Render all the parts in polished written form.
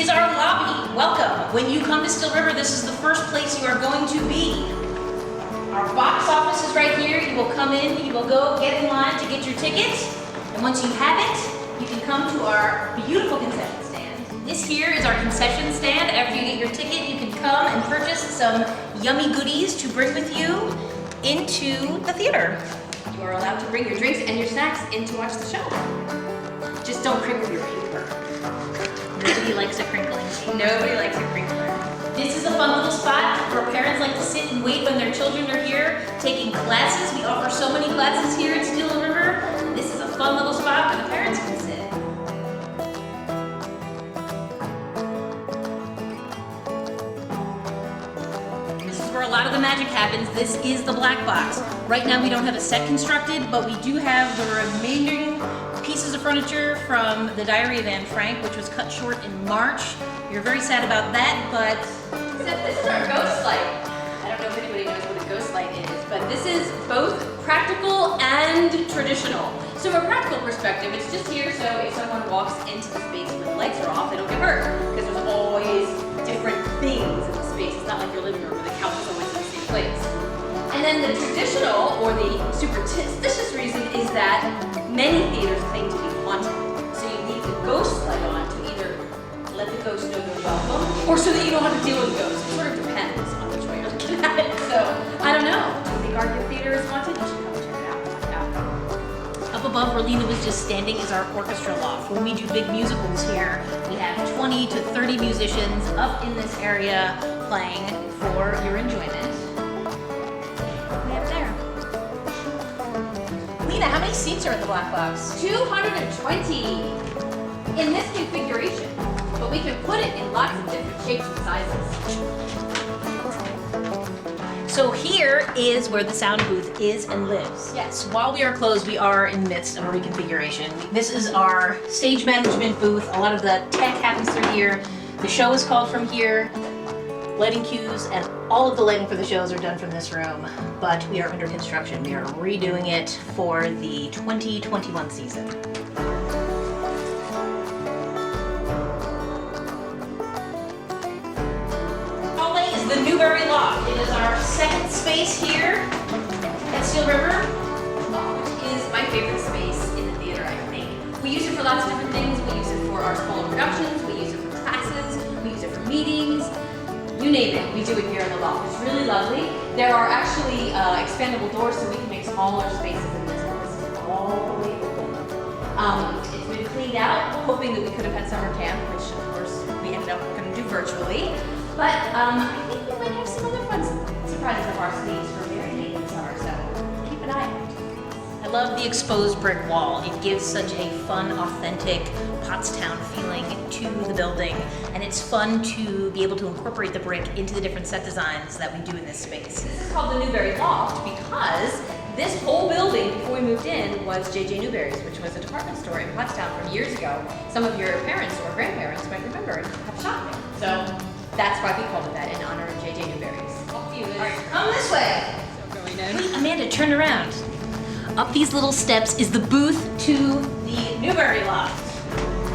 is our lobby. Welcome. When you come to Steel River, this is the first place you are going to be. Our box office is right here. You will come in, you will go get in line to get your ticket. And once you have it, you can come to our beautiful concession stand. This here is our concession stand. After you get your ticket, you can come and purchase some yummy goodies to bring with you into the theater. You are allowed to bring your drinks and your snacks in to watch the show. Just don't crinkle your paper. Nobody likes a crinkling. Nobody likes a crinkler. This is a fun little spot where parents like to sit and wait when their children are here taking classes. We offer so many classes here at Steel River. This is a fun little spot where the parents can sit. This is where a lot of the magic happens. This is the black box. Right now we don't have a set constructed, but we do have the remaining pieces of furniture from the Diary of Anne Frank, which was cut short in March. You're very sad about that, but Except this is our ghost light. I don't know if anybody knows what a ghost light is, but this is both practical and traditional. So from a practical perspective, it's just here so if someone walks into the space when the lights are off, they don't get hurt. Because there's always different things in the space. It's not like your living room where the couch is always in the same place. And then the traditional, or the superstitious reason, is that many theaters claim to be haunted. So you leave the ghost light on to either let the ghost know you're welcome, or so that you don't have to deal with ghosts. It sort of depends on which way you're looking at it. So, I don't know. Do you think our theater is haunted? You should come check it out. Check it out. up above where Lena was just standing is our orchestra loft. When we do big musicals here, we have 20 to 30 musicians up in this area playing for your enjoyment. Way up there. Lena, how many seats are in the black box? 220 in this configuration, but we can put it in lots of different shapes and sizes. So here is where the sound booth is and lives. Yes. While we are closed, we are in the midst of a reconfiguration. This is our stage management booth. A lot of the tech happens through here. The show is called from here. Lighting cues and all of the lighting for the shows are done from this room, but we are under construction. We are redoing it for the 2021 season. Hallway is the Newberry Loft. It is our second space here at Steel River. Which is my favorite space in the theater, I think. We use it for lots of different things. We use it for our smaller productions, we use it for classes, we use it for meetings. You name it, we do it here in the loft. It's really lovely. There are actually expandable doors so we can make smaller spaces in this. This is all the way open. It's been cleaned out, hoping that we could have had summer camp, which of course we ended up going to do virtually. But I think we might have some other fun surprises up our sleeves for very late in the summer, so keep an eye out. I love the exposed brick wall. It gives such a fun, authentic Pottstown feeling to the building, and it's fun to be able to incorporate the brick into the different set designs that we do in this space. This is called the Newberry Loft because this whole building, before we moved in, was J.J. Newberry's, which was a department store in Pottstown from years ago. Some of your parents or grandparents might remember and have shopped there. So that's why we called it that, in honor of J.J. Newberry's. Off to you, Liz. All right, come this way. So going in. Wait, Amanda, turn around. Up these little steps is the booth to the Newberry Loft.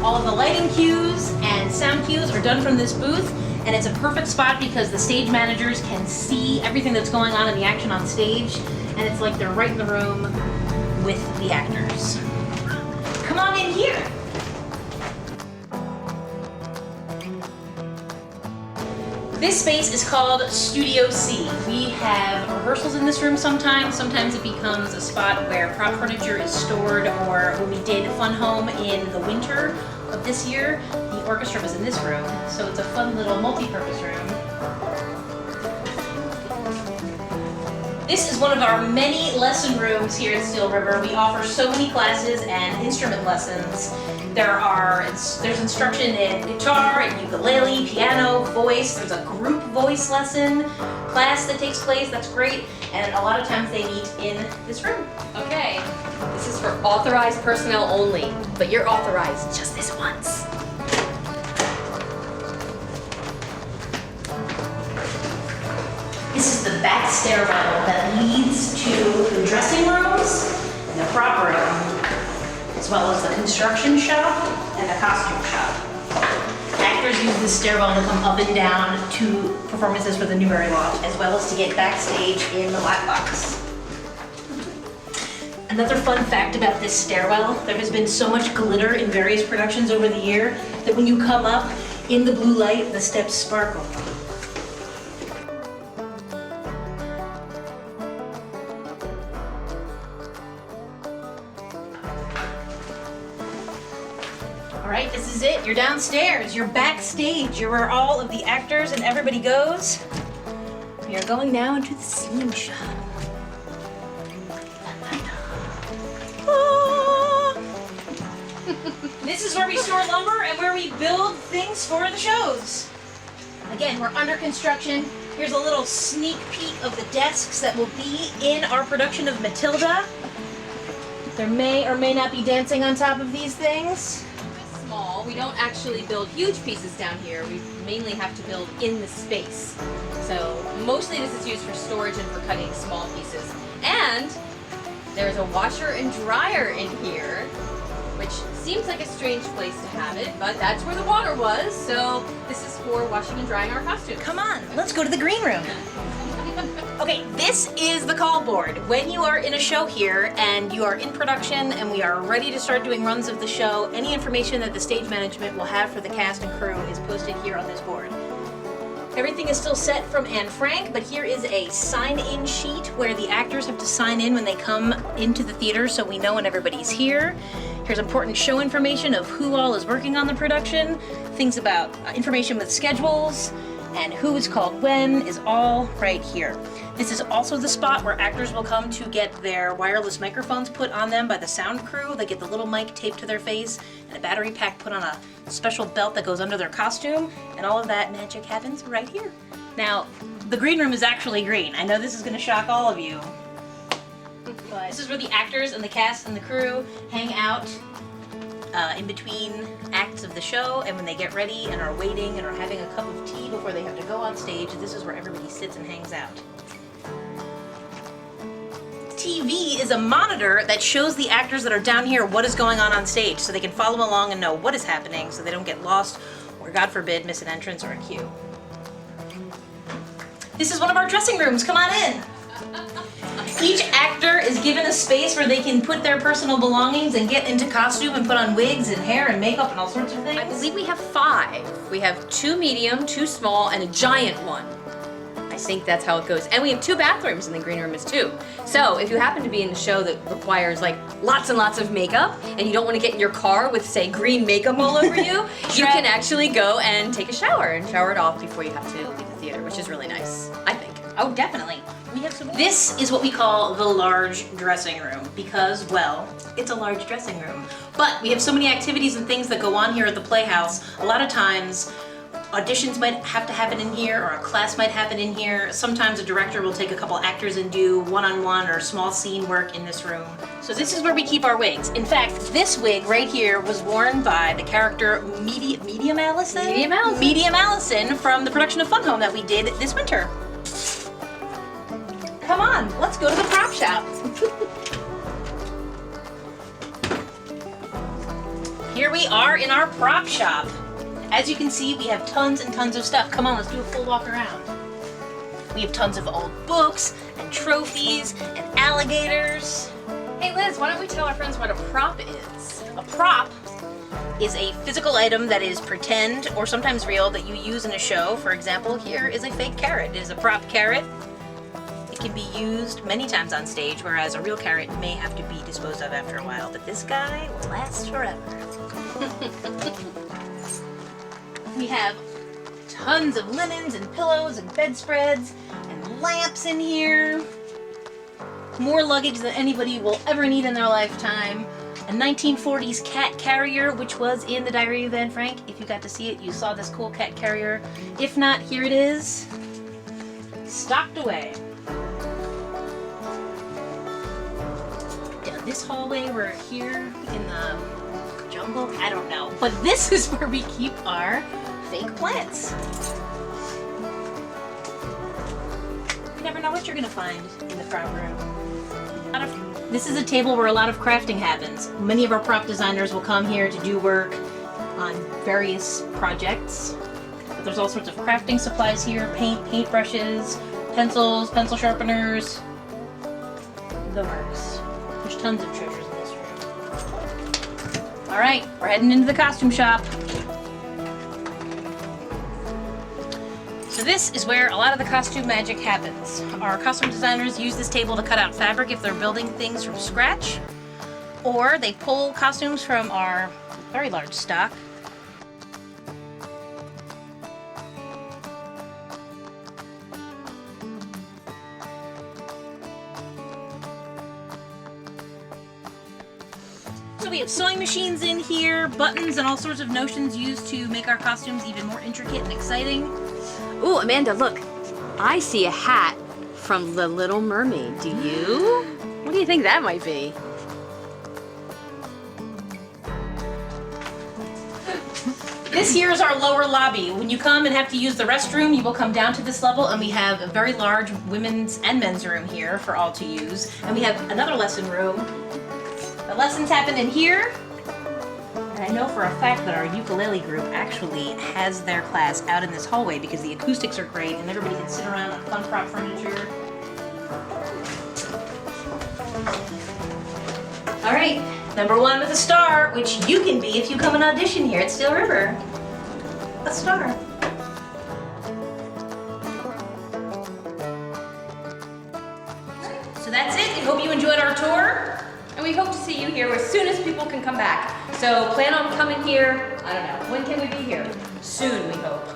All of the lighting cues and sound cues are done from this booth, and it's a perfect spot because the stage managers can see everything that's going on in the action on stage, and it's like they're right in the room with the actors. Come on in here. This space is called Studio C. We have rehearsals in this room sometimes. Sometimes it becomes a spot where prop furniture is stored, or when we did Fun Home in the winter of this year, the orchestra was in this room. So it's a fun little multi-purpose room. This is one of our many lesson rooms here at Steel River. We offer so many classes and instrument lessons. There's instruction in guitar and ukulele, piano, voice. There's a group voice lesson class that takes place. That's great. And a lot of times they meet in this room. Okay, this is for authorized personnel only, but you're authorized just this once. This is the back stairwell that leads to the dressing rooms and the prop room, as well as the construction shop and the costume shop. Back actors use this stairwell to come up and down to performances for the Newberry Loft, as well as to get backstage in the Black Box. Another fun fact about this stairwell, there has been so much glitter in various productions over the year that when you come up in the blue light, the steps sparkle. All right, this is it. You're downstairs. You're backstage. You're where all of the actors and everybody goes. We are going now into the scene shop. This is where we store lumber and where we build things for the shows. Again, we're under construction. Here's a little sneak peek of the desks that will be in our production of Matilda. There may or may not be dancing on top of these things. Small. We don't actually build huge pieces down here. We mainly have to build in the space. So mostly this is used for storage and for cutting small pieces. And there's a washer and dryer in here, which seems like a strange place to have it, but that's where the water was. So this is for washing and drying our costumes. Come on, let's go to the green room. Okay, this is the call board. When you are in a show here and you are in production and we are ready to start doing runs of the show, any information that the stage management will have for the cast and crew is posted here on this board. Everything is still set from Anne Frank, but here is a sign-in sheet where the actors have to sign in when they come into the theater so we know when everybody's here. Here's important show information of who all is working on the production, things about information with schedules, and who is called when is all right here. This is also the spot where actors will come to get their wireless microphones put on them by the sound crew. They get the little mic taped to their face and a battery pack put on a special belt that goes under their costume, and all of that magic happens right here. Now, the green room is actually green. I know this is going to shock all of you, but this is where the actors and the cast and the crew hang out in between acts of the show, and when they get ready and are waiting and are having a cup of tea before they have to go on stage, this is where everybody sits and hangs out. TV is a monitor that shows the actors that are down here what is going on stage so they can follow along and know what is happening so they don't get lost or, God forbid, miss an entrance or a cue. This is one of our dressing rooms. Come on in. Each actor is given a space where they can put their personal belongings and get into costume and put on wigs and hair and makeup and all sorts of things. I believe we have 5. We have 2 medium, 2 small, and a giant one. I think that's how it goes. And we have 2 bathrooms in the green room too. So if you happen to be in a show that requires like lots and lots of makeup and you don't want to get in your car with, say, green makeup all over you, you can actually go and take a shower and shower it off before you have to leave the theater, which is really nice, I think. Oh, definitely. We have some. This is what we call the large dressing room because, well, it's a large dressing room. But we have so many activities and things that go on here at the Playhouse. A lot of times, auditions might have to happen in here, or a class might happen in here. Sometimes a director will take a couple actors and do one-on-one or small scene work in this room. So this is where we keep our wigs. In fact, this wig right here was worn by the character Medium Allison? Medium Allison. Medium Allison from the production of Fun Home that we did this winter. Come on, let's go to the prop shop. Here we are in our prop shop. As you can see, we have tons and tons of stuff. Come on, let's do a full walk around. We have tons of old books and trophies and alligators. Hey Liz, why don't we tell our friends what a prop is? A prop is a physical item that is pretend or sometimes real that you use in a show. For example, here is a fake carrot. It is a prop carrot. It can be used many times on stage, whereas a real carrot may have to be disposed of after a while, but this guy will last forever. We have tons of linens and pillows and bedspreads and lamps in here. More luggage than anybody will ever need in their lifetime. A 1940s cat carrier, which was in the Diary of Anne Frank. If you got to see it, you saw this cool cat carrier. If not, here it is, stocked away. Down this hallway, we're here in the jungle, I don't know. But this is where we keep our fake plants. You never know what you're gonna find in the front room. This is a table where a lot of crafting happens. Many of our prop designers will come here to do work. on various projects. But there's all sorts of crafting supplies here, paint brushes, pencils, pencil sharpeners, the works. There's tons of treasures in this room. All right, we're heading into the costume shop. So this is where a lot of the costume magic happens. Our costume designers use this table to cut out fabric if they're building things from scratch, or they pull costumes from our very large stock. So we have sewing machines in here, buttons, and all sorts of notions used to make our costumes even more intricate and exciting. Ooh, Amanda, look. I see a hat from The Little Mermaid. Do you? What do you think that might be? This here is our lower lobby. When you come and have to use the restroom, you will come down to this level, and we have a very large women's and men's room here for all to use. And we have another lesson room. The lessons happen in here. And I know for a fact that our ukulele group actually has their class out in this hallway because the acoustics are great and everybody can sit around on fun prop furniture. All right, number one with a star, which you can be if you come and audition here at Steel River. A star. So that's it. I hope you enjoyed our tour. And we hope to see you here as soon as people can come back. So plan on coming here, I don't know, when can we be here? Soon, we hope.